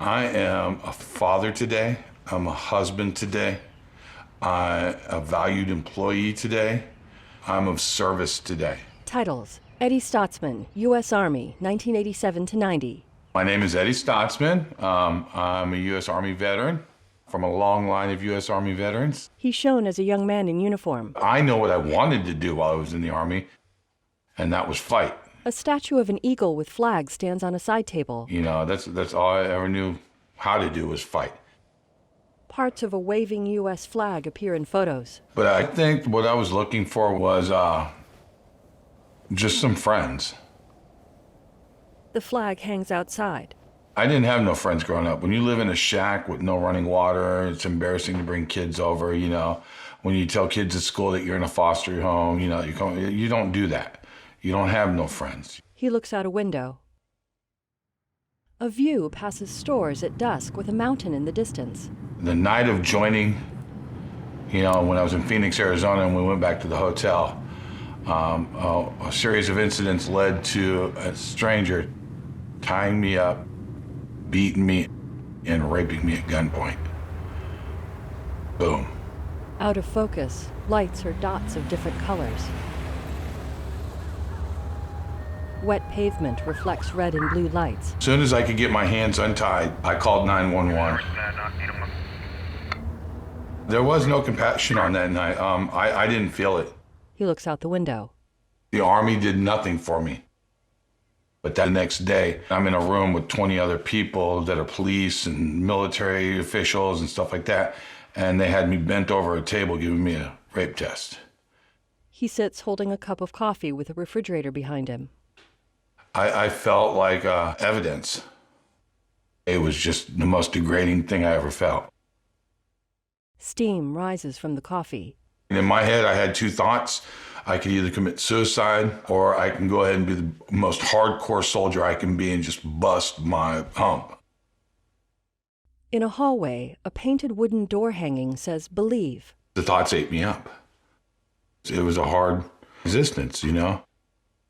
I am a father today. I'm a husband today. I'm a valued employee today. I'm of service today. Titles: Eddie Statsmann, U.S. Army, 1987 to 90. My name is Eddie Statsmann. I'm a U.S. Army veteran from a long line of U.S. Army veterans. He's shown as a young man in uniform. I know what I wanted to do while I was in the Army, and that was fight. A statue of an eagle with flags stands on a side table. You know, that's all I ever knew how to do was fight. Parts of a waving U.S. flag appear in photos. But I think what I was looking for was just some friends. The flag hangs outside. I didn't have no friends growing up. When you live in a shack with no running water, it's embarrassing to bring kids over, you know. When you tell kids at school that you're in a foster home, you know, you don't do that. You don't have no friends. He looks out a window. A view passes stores at dusk with a mountain in the distance. The night of joining, you know, when I was in Phoenix, Arizona, and we went back to the hotel, a series of incidents led to a stranger tying me up, beating me, and raping me at gunpoint. Boom. Out of focus, lights are dots of different colors. Wet pavement reflects red and blue lights. As soon as I could get my hands untied, I called 911. There was no compassion on that night. I didn't feel it. He looks out the window. The Army did nothing for me. But that next day, I'm in a room with 20 other people that are police and military officials and stuff like that, and they had me bent over a table giving me a rape test. He sits holding a cup of coffee with a refrigerator behind him. I felt like evidence. It was just the most degrading thing I ever felt. Steam rises from the coffee. In my head, I had two thoughts. I could either commit suicide or I can go ahead and be the most hardcore soldier I can be and just bust my hump. In a hallway, a painted wooden door hanging says, "Believe." The thoughts ate me up. It was a hard existence, you know?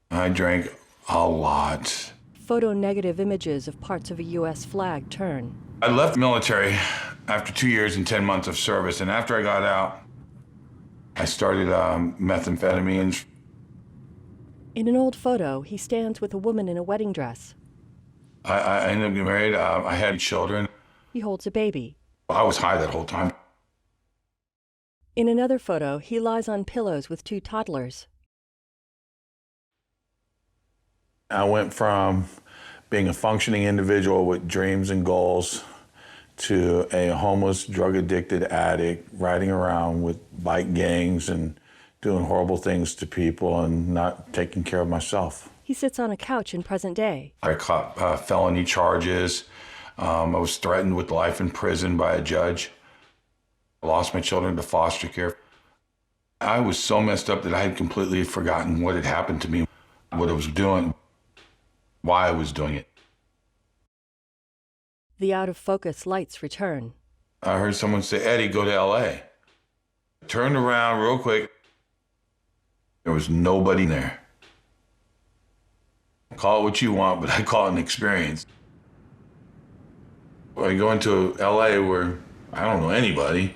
I drank a lot. Photo-negative images of parts of a U.S. flag turn. I left the military after 2 years and 10 months of service, and after I got out, I started methamphetamines. In an old photo, he stands with a woman in a wedding dress. I ended up getting married. I had children. He holds a baby. I was high that whole time. In another photo, he lies on pillows with two toddlers. I went from being a functioning individual with dreams and goals to a homeless, drug-addicted addict riding around with bike gangs and doing horrible things to people and not taking care of myself. He sits on a couch in present day. I caught felony charges. I was threatened with life in prison by a judge. I lost my children to foster care. I was so messed up that I had completely forgotten what had happened to me, what I was doing, why I was doing it. The out-of-focus lights return. I heard someone say, "Eddie, go to L.A." I turned around real quick. There was nobody there. Call it what you want, but I call it an experience. I go into L.A. where I don't know anybody.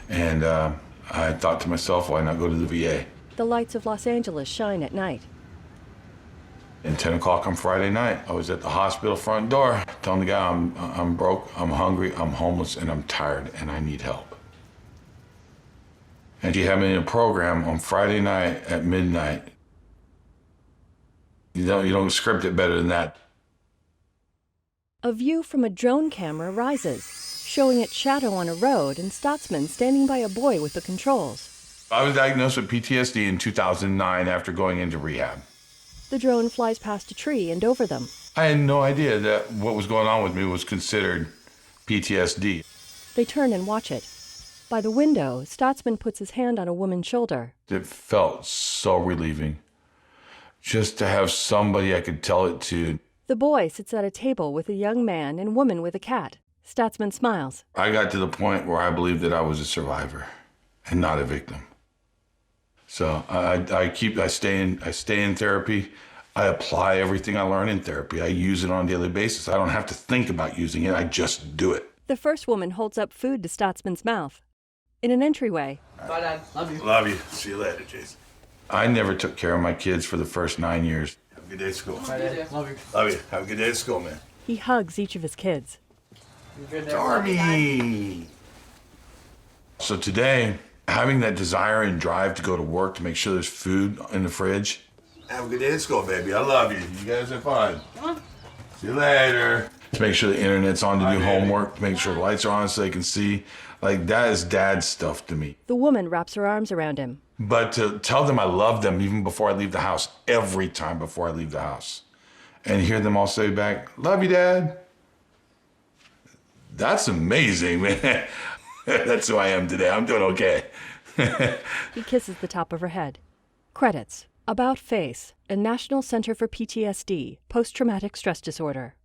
And I thought to myself, why not go to the VA? The lights of Los Angeles shine at night. And 10 o'clock on Friday night, I was at the hospital front door telling the guy I'm broke, I'm hungry, I'm homeless, and I'm tired, and I need help. And she had me in a program on Friday night at midnight. You don't script it better than that. A view from a drone camera rises, showing its shadow on a road and Statsmann standing by a boy with the controls. I was diagnosed with PTSD in 2009 after going into rehab. The drone flies past a tree and over them. I had no idea that what was going on with me was considered PTSD. They turn and watch it. By the window, Statsmann puts his hand on a woman's shoulder. It felt so relieving. Just to have somebody I could tell it to. The boy sits at a table with a young man and woman with a cat. Statsmann smiles. I got to the point where I believed that I was a survivor and not a victim. So I stay in therapy. I apply everything I learn in therapy. I use it on a daily basis. I don't have to think about using it. I just do it. The first woman holds up food to Statsmann's mouth. In an entryway, Bye, Dad. Love you. Love you. See you later, Jason. I never took care of my kids for the first 9 years. Have a good day at school. Bye, Dad. Love you. Love you. Have a good day at school, man. he hugs each of his kids. You're good, Dad. Darby. So today, having that desire and drive to go to work to make sure there's food in the fridge. Have a good day at school, baby. I love you. You guys are fun. See you later. To make sure the internet's on to do homework, to make sure the lights are on so they can see. Like, that is dad's stuff to me. The woman wraps her arms around him. But to tell them I love them even before I leave the house, every time before I leave the house, and hear them all say back, love you, Dad. That's amazing, man. That's who I am today. I'm doing okay. He kisses the top of her head. Credits. About Face, a National Center for PTSD, Post-Traumatic Stress Disorder.